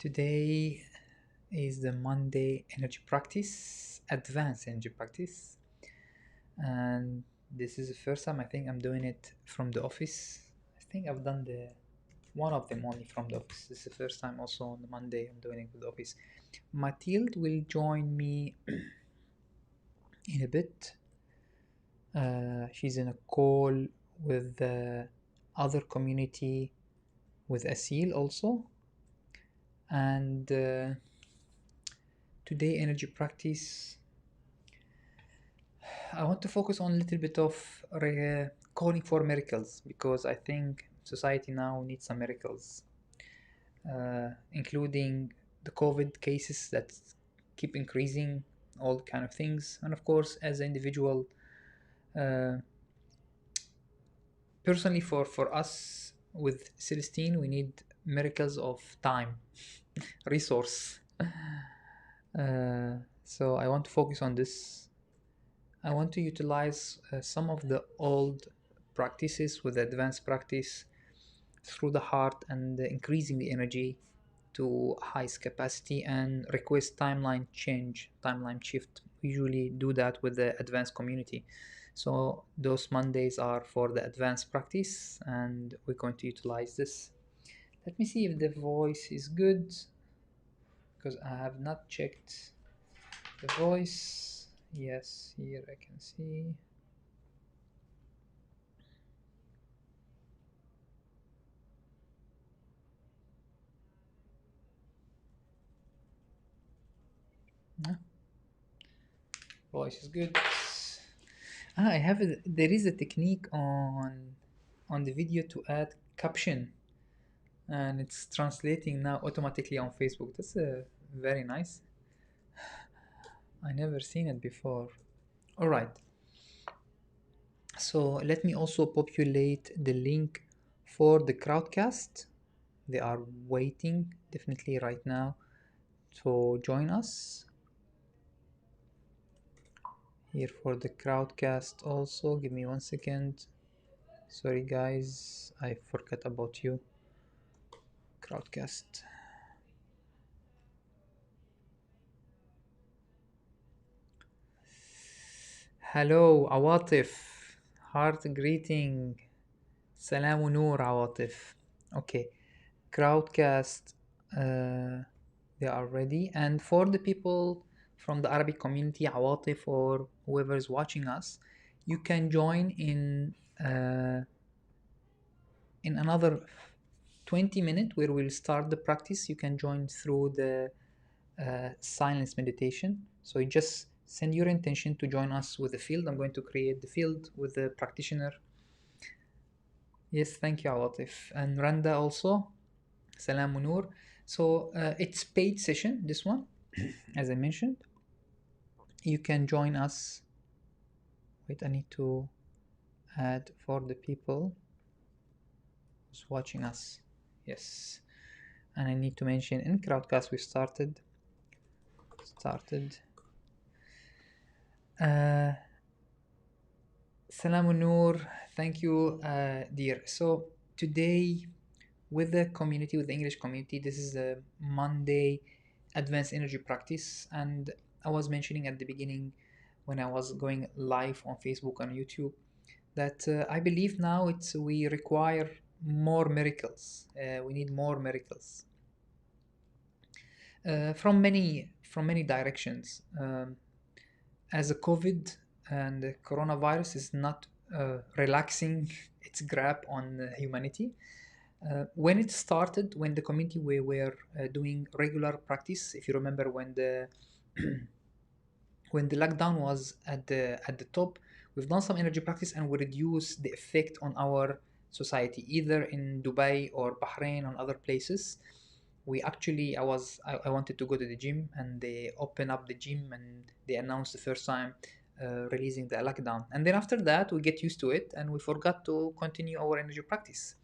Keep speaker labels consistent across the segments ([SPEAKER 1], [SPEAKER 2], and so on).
[SPEAKER 1] Today is the Monday energy practice, advanced energy practice, and this is the first time I think I'm doing it from the office. I think I've done the one of them only from the office. This is the first time also on the Monday I'm doing it with the office. Mathilde will join me in a bit. She's in a call with the other community with Asil also, and today energy practice I want to focus on a little bit of calling for miracles because I think society now needs some miracles, including the COVID cases that keep increasing, all kind of things, and of course, as an individual, uh, personally, for us with Celestine, we need miracles of time, resource. So I want to focus on this. I want to utilize some of the old practices with advanced practice through the heart and increasing the energy to highest capacity and request timeline change, timeline shift. We usually do that with the advanced community. So those Mondays are for the advanced practice and we're going to utilize this. Let me see if the voice is good because I have not checked the voice. Yes, here I can see. No, voice is good. I have there is a technique on the video to add caption, and it's translating now automatically on Facebook. That's very nice. I never seen it before. All right. So let me also populate the link for the Crowdcast. They are waiting definitely right now to join us here for the Crowdcast. Also, give me 1 second. Sorry guys, I forgot about you. Crowdcast. Hello عواطف, heart greeting. سلام ونور عواطف. Okay, Crowdcast, they are ready. And for the people from the Arabic community, عواطف or whoever is watching us, you can join in another 20 minutes where we'll start the practice. You can join through the silence meditation. So you just send your intention to join us with the field. I'm going to create the field with the practitioner. Yes, thank you, Awatif. And Randa also. Salam Munur. So it's paid session, this one, as I mentioned. You can join us. Wait, I need to add for the people who's watching us. Yes. And I need to mention in Crowdcast we started. Salam Noor, thank you, dear. So today, with the community, with the English community, this is a Monday advanced energy practice, and I was mentioning at the beginning when I was going live on Facebook and YouTube that I believe now we require more miracles. We need more miracles from many directions. As a COVID and the coronavirus is not relaxing its grip on humanity. When it started, when the community we were doing regular practice, if you remember when the when the lockdown was at the top, we've done some energy practice and we reduced the effect on our society, either in Dubai or Bahrain or other places. We actually, I wanted to go to the gym and they opened up the gym and they announced the first time releasing the lockdown. And then after that, we get used to it and we forgot to continue our energy practice.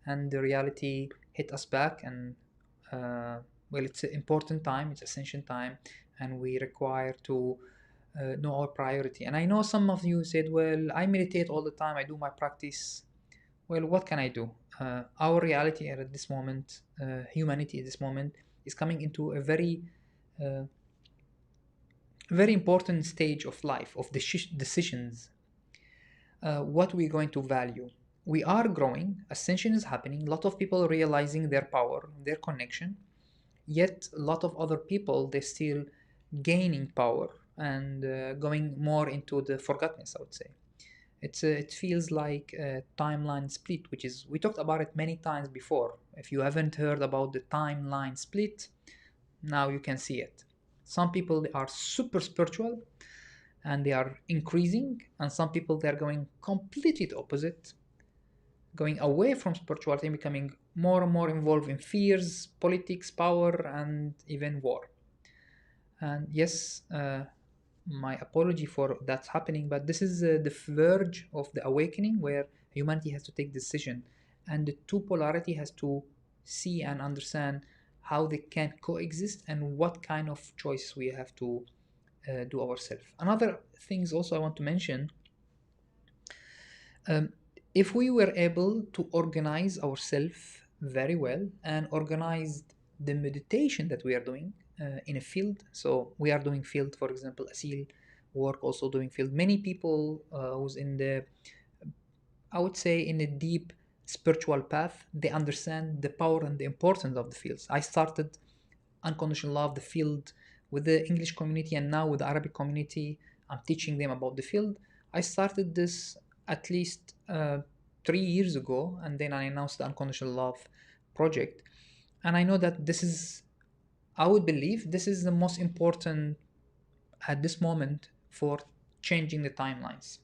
[SPEAKER 1] And the reality hit us back and well, it's an important time, it's essential time, and we require to know our priority. And I know some of you said, well, I meditate all the time, I do my practice. Well, what can I do? our reality at this moment, humanity at this moment, is coming into a uh, very important stage of life, of decisions. What we're going to value. We are growing, ascension is happening, a lot of people realizing their power, their connection, yet a lot of other people, they're still gaining power and going more into the forgottenness, I would say. It feels like a timeline split, which is, we talked about it many times before. If you haven't heard about the timeline split, now you can see it. Some people, they are super spiritual and they are increasing, and some people, they are going completely the opposite, going away from spirituality and becoming more and more involved in fears, politics, power, and even war. And yes, my apology for that's happening, but this is the verge of the awakening where humanity has to take decision, and the two polarity has to see and understand how they can coexist and what kind of choice we have to do ourselves. Another things also I want to mention, um, if we were able to organize ourselves very well and organize the meditation that we are doing in a field. So we are doing field, for example, Asil work also doing field. Many people who's in the, I would say, in a deep spiritual path, they understand the power and the importance of the fields. I started unconditional love, the field, with the English community, and now with the Arabic community, I'm teaching them about the field. I started this at least 3 years ago, and then I announced the unconditional love project. And I know that this is, I would believe, this is the most important at this moment for changing the timelines.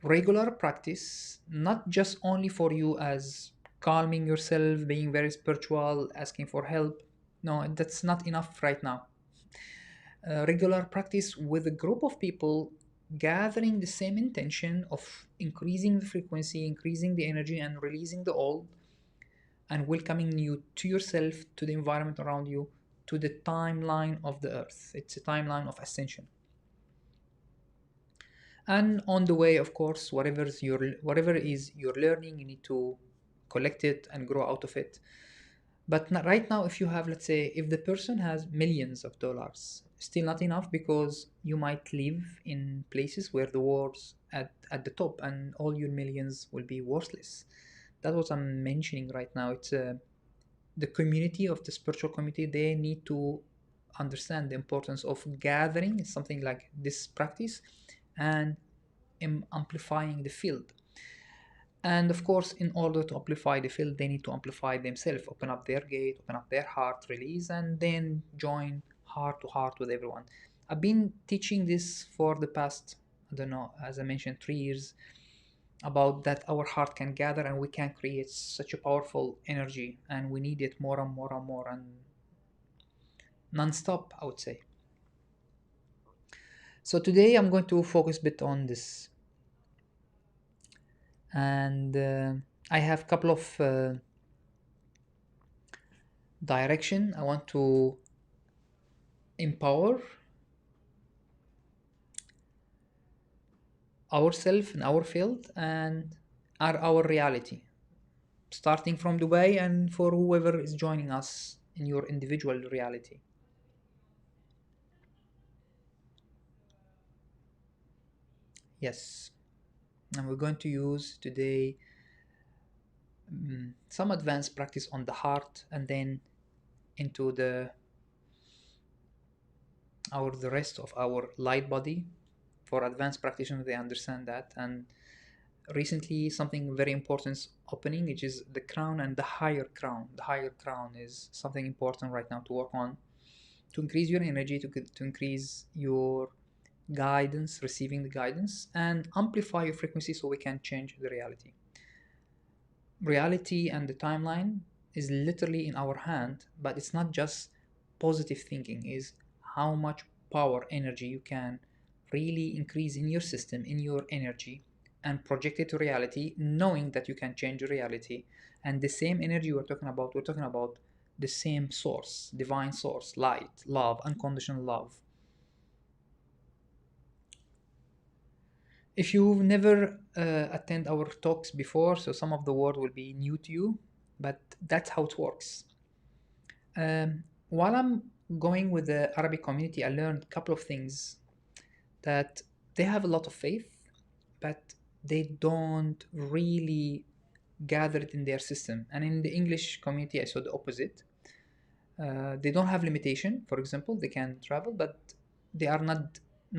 [SPEAKER 1] Regular practice, not just only for you as calming yourself, being very spiritual, asking for help. No, that's not enough right now. Regular practice with a group of people gathering the same intention of increasing the frequency, increasing the energy, and releasing the old, and welcoming you to yourself, to the environment around you, to the timeline of the earth. It's a timeline of ascension. And on the way, of course, whatever is your learning, you need to collect it and grow out of it. But not, right now, if you have, let's say, if the person has millions of dollars, still not enough, because you might live in places where the war's at the top and all your millions will be worthless. That's what I'm mentioning right now. It's the community of the spiritual community, they need to understand the importance of gathering something like this practice and amplifying the field. And of course, in order to amplify the field, they need to amplify themselves, open up their gate, open up their heart, release, and then join heart to heart with everyone. I've been teaching this for the past, I don't know, as I mentioned, 3 years, about that our heart can gather and we can create such a powerful energy, and we need it more and more and more and non-stop, I would say. So today I'm going to focus a bit on this, and I have a couple of direction I want to empower ourselves in our field and our reality, starting from Dubai and for whoever is joining us in your individual reality. Yes, and we're going to use today some advanced practice on the heart, and then into the rest of our light body. For advanced practitioners, they understand that. And recently something very important is opening, which is the crown and the higher crown. The higher crown is something important right now to work on, to increase your energy, to increase your guidance, receiving the guidance, and amplify your frequency so we can change the reality. Reality and the timeline is literally in our hand, but it's not just positive thinking, is how much power, energy you can really increase in your system, in your energy, and project it to reality, knowing that you can change reality. And the same energy we're talking about the same source, divine source, light, love, unconditional love. If you've never attend our talks before, so some of the word will be new to you, but that's how it works. While I'm going with the Arabic community, I learned a couple of things, that they have a lot of faith, but they don't really gather it in their system. And in the English community, I saw the opposite. They don't have limitation. For example, they can travel, but they are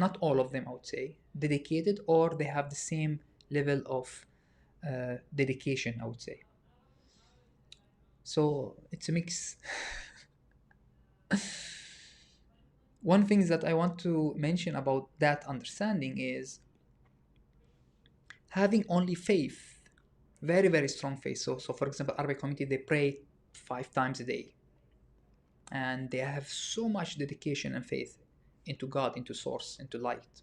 [SPEAKER 1] not all of them, I would say, dedicated, or they have the same level of dedication, I would say. So it's a mix. One thing that I want to mention about that understanding is having only faith, very, very strong faith. So for example, Arabic community, they pray 5 times a day, and they have so much dedication and faith into God, into source, into light.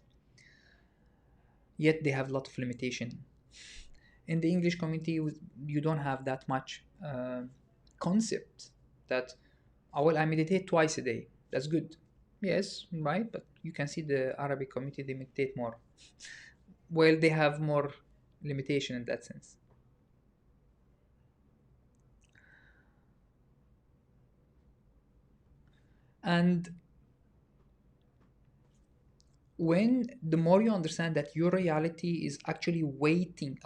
[SPEAKER 1] Yet they have a lot of limitation. In the English community, you don't have that much concept that, oh, well, I meditate twice a day. That's good. Yes, right, but you can see the Arabic community, they meditate more. Well, they have more limitation in that sense. And when the more you understand that your reality is actually awaiting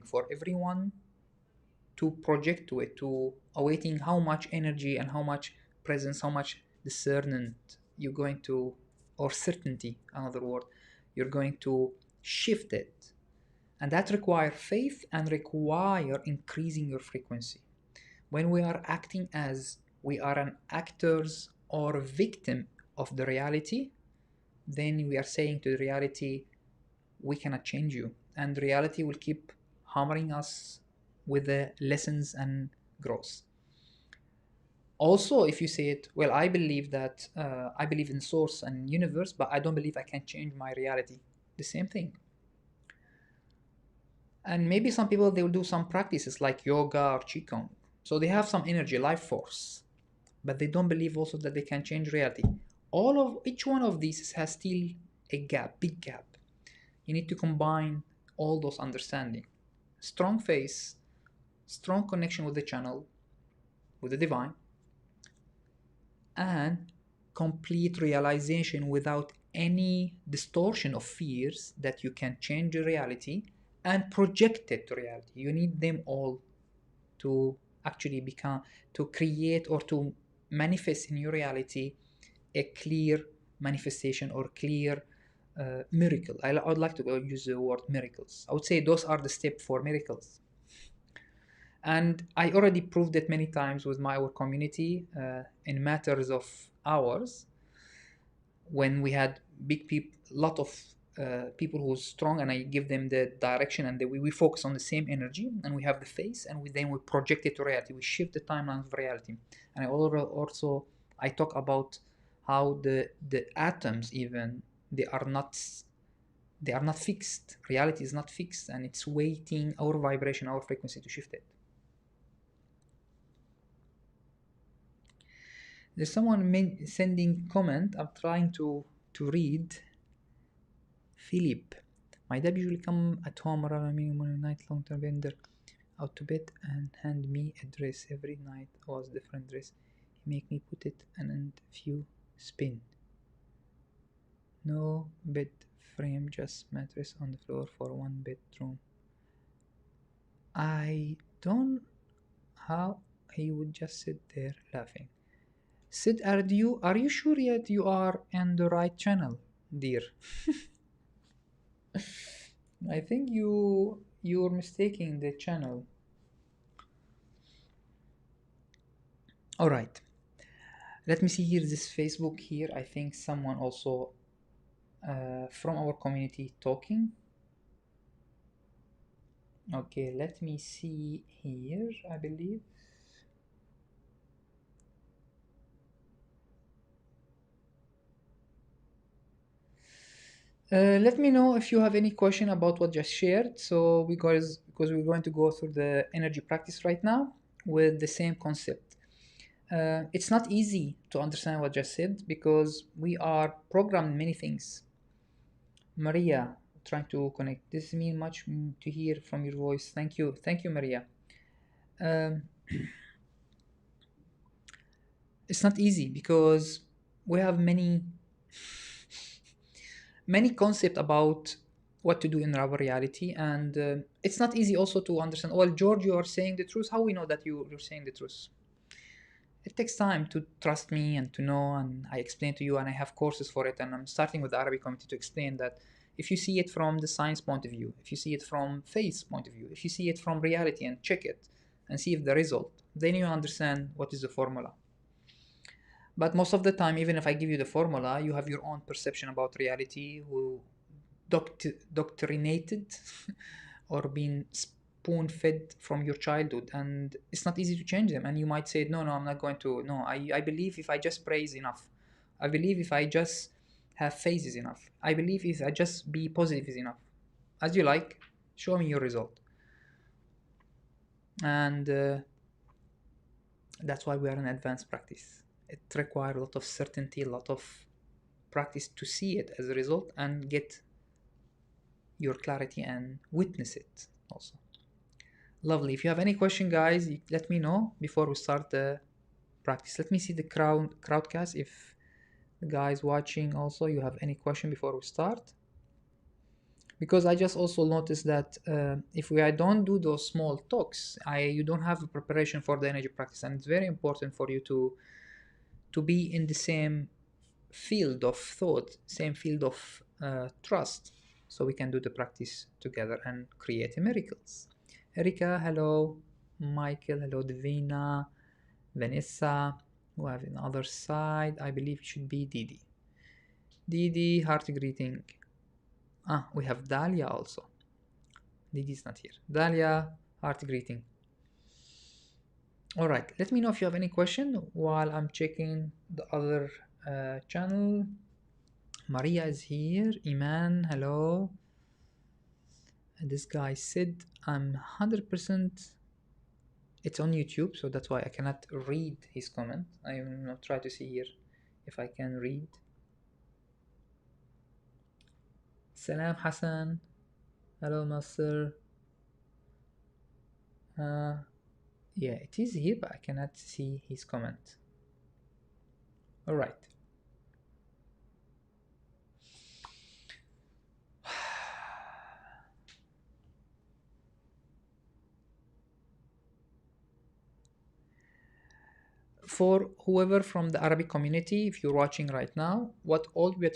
[SPEAKER 1] for everyone to project to it, to awaiting how much energy and how much presence, how much discernment you're going to, or certainty, another word, you're going to shift it. And that require faith and require increasing your frequency. When we are acting as we are an actors or a victim of the reality, then we are saying to the reality, we cannot change you. And reality will keep hammering us with the lessons and growth. Also, if you say it, well, I believe that I believe in source and universe, but I don't believe I can change my reality. The same thing. And maybe some people, they will do some practices like yoga or qigong. So they have some energy, life force, but they don't believe also that they can change reality. Each one of these has still a gap, big gap. You need to combine all those understanding. Strong faith, strong connection with the channel, with the divine, and complete realization without any distortion of fears that you can change the reality and project it to reality. You need them all to actually to create or to manifest in your reality a clear manifestation or clear miracle. I would like to use the word miracles. I would say those are the steps for miracles. And I already proved it many times with our community in matters of hours, when we had big people, lot of people who's strong, and I give them the direction, and we focus on the same energy, and we have the face, and then we project it to reality. We shift the timeline of reality. And also I talk about how the atoms, even they are not fixed. Reality is not fixed, and it's waiting our vibration, our frequency to shift it. There's someone sending comment. I'm trying to read. Philip, my dad usually come at home around me one night, long term bender, out to bed and hand me a dress every night. Was different dress. He make me put it and few spin. No bed frame, just mattress on the floor for one bedroom. I don't how he would just sit there laughing. Sid, are you sure yet you are in the right channel, dear? I think you're mistaking the channel. All right. Let me see here this Facebook here. I think someone also from our community talking. Okay, let me see here, I believe. Let me know if you have any question about what just shared. So because we're going to go through the energy practice right now with the same concept. It's not easy to understand what just said because we are programmed many things. Maria, trying to connect. This means much to hear from your voice. Thank you, Maria. Um, it's not easy because we have many concepts about what to do in our reality, and it's not easy also to understand. Well, George, you are saying the truth. How we know that you're saying the truth? It takes time to trust me and to know, and I explain to you, and I have courses for it, and I'm starting with the Arabic community to explain that if you see it from the science point of view, if you see it from faith point of view, if you see it from reality and check it and see if the result, then you understand what is the formula. But most of the time, even if I give you the formula, you have your own perception about reality, who doctrinated or been spoon fed from your childhood, and it's not easy to change them. And you might say, no, I'm not going to. No, I believe if I just pray is enough. I believe if I just have faith is enough. I believe if I just be positive is enough. As you like, show me your result. And that's why we are in advanced practice. It requires a lot of certainty, a lot of practice to see it as a result and get your clarity and witness it also. Lovely. If you have any question, guys, let me know before we start the practice. Let me see the crowdcast. If the guys watching also, you have any question before we start? Because I just also noticed that if I don't do those small talks, you don't have a preparation for the energy practice, and it's very important for you to be in the same field of thought, same field of trust, so we can do the practice together and create miracles. Erika, hello. Michael, hello. Divina, Vanessa, who have on the other side, I believe it should be Didi. Didi, heart greeting. We have Dalia also. Didi's not here. Dalia, heart greeting. All right, let me know if you have any question while I'm checking the other channel. Maria is here. Iman, hello. And this guy said I'm 100%. It's on YouTube, so that's why I cannot read his comment. I will try to see here if I can read. Salam Hassan. Hello, Master. Yeah, it is here, but I cannot see his comment. All right. For whoever from the Arabic community, if you're watching right now, what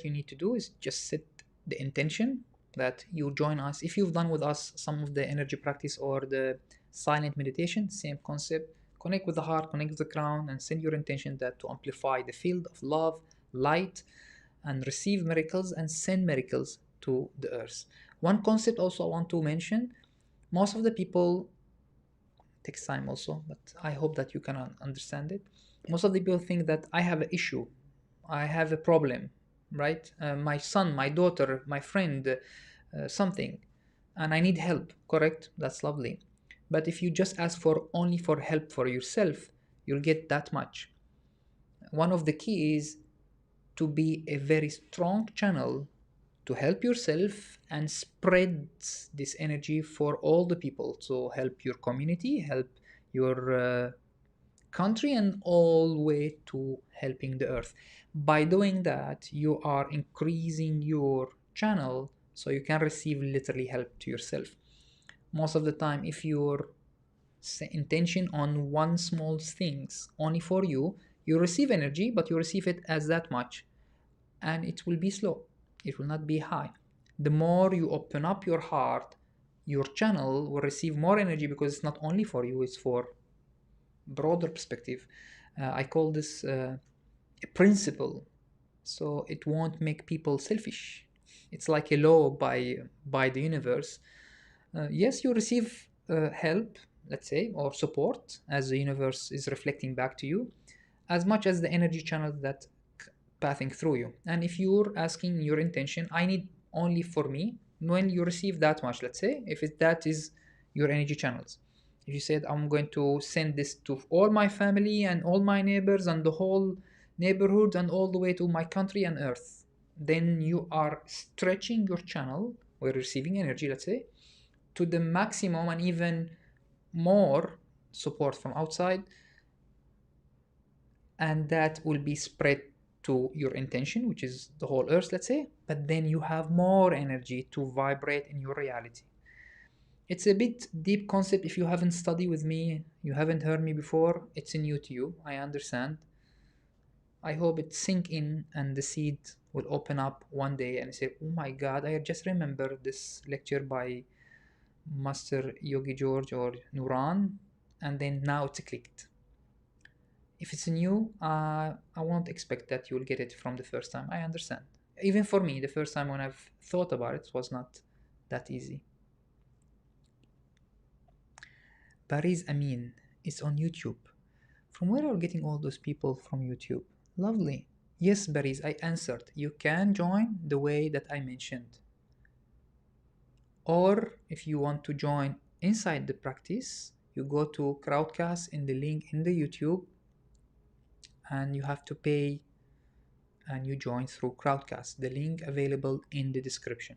[SPEAKER 1] you need to do is just set the intention that you join us. If you've done with us some of the energy practice or the silent meditation, same concept. Connect with the heart, connect with the crown, and send your intention that to amplify the field of love, light, and receive miracles and send miracles to the earth. One concept also I want to mention, most of the people, takes time also, but I hope that you can understand it. Most of the people think that I have an issue, I have a problem, right? My son, my daughter, my friend, something, and I need help, correct? That's lovely. But if you just ask for only for help for yourself, you'll get that much. One of the keys to be a very strong channel to help yourself and spread this energy for all the people. So help your community, help your country, and all the way to helping the earth. By doing that, you are increasing your channel so you can receive literally help to yourself. Most of the time, if your intention on one small things only for you, you receive energy, but you receive it as that much, and it will be slow, it will not be high. The more you open up your heart, your channel will receive more energy, because it's not only for you, it's for broader perspective. I call this a principle, so it won't make people selfish. It's like a law by the universe. Yes, you receive help, let's say, or support, as the universe is reflecting back to you, as much as the energy channel that passing through you. And if you're asking your intention, I need only for me, when you receive that much, let's say, if that is your energy channels. If you said, I'm going to send this to all my family and all my neighbors and the whole neighborhood and all the way to my country and earth, then you are stretching your channel we're receiving energy, let's say, to the maximum and even more support from outside, and that will be spread to your intention, which is the whole earth, let's say, but then you have more energy to vibrate in your reality. It's a bit deep concept. If you haven't studied with me, you haven't heard me before, it's new to you, I understand. I hope it sink in and the seed will open up one day and say, oh my god, I just remember this lecture by Master Yogi George or Nuran, and then now it's clicked. If it's new, I won't expect that you'll get it from the first time. I understand. Even for me, the first time when I've thought about it was not that easy. Paris Amin is on YouTube. From where are you getting all those people from YouTube? Lovely. Yes, Paris, I answered. You can join the way that I mentioned. Or if you want to join inside the practice, you go to Crowdcast in the link in the YouTube, and you have to pay, and you join through Crowdcast. The link available in the description.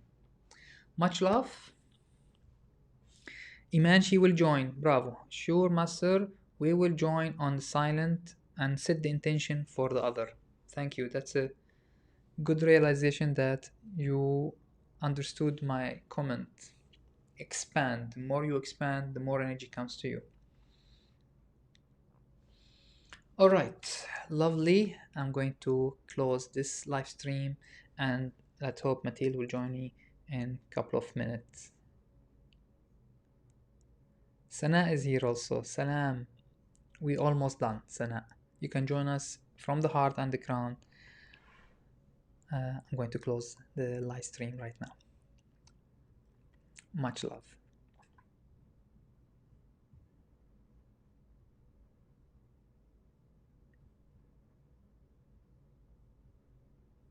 [SPEAKER 1] Much love. Iman, she will join. Bravo. Sure, master. We will join on silent and set the intention for the other. Thank you. That's a good realization that you understood my comment. Expand. The more you expand, the more energy comes to you. All right, lovely. I'm going to close this live stream, and let's hope Mathilde will join me in a couple of minutes. Sana is here also. Salam. We almost done, Sana. You can join us from the heart and the crown. I'm going to close the live stream right now. Much love.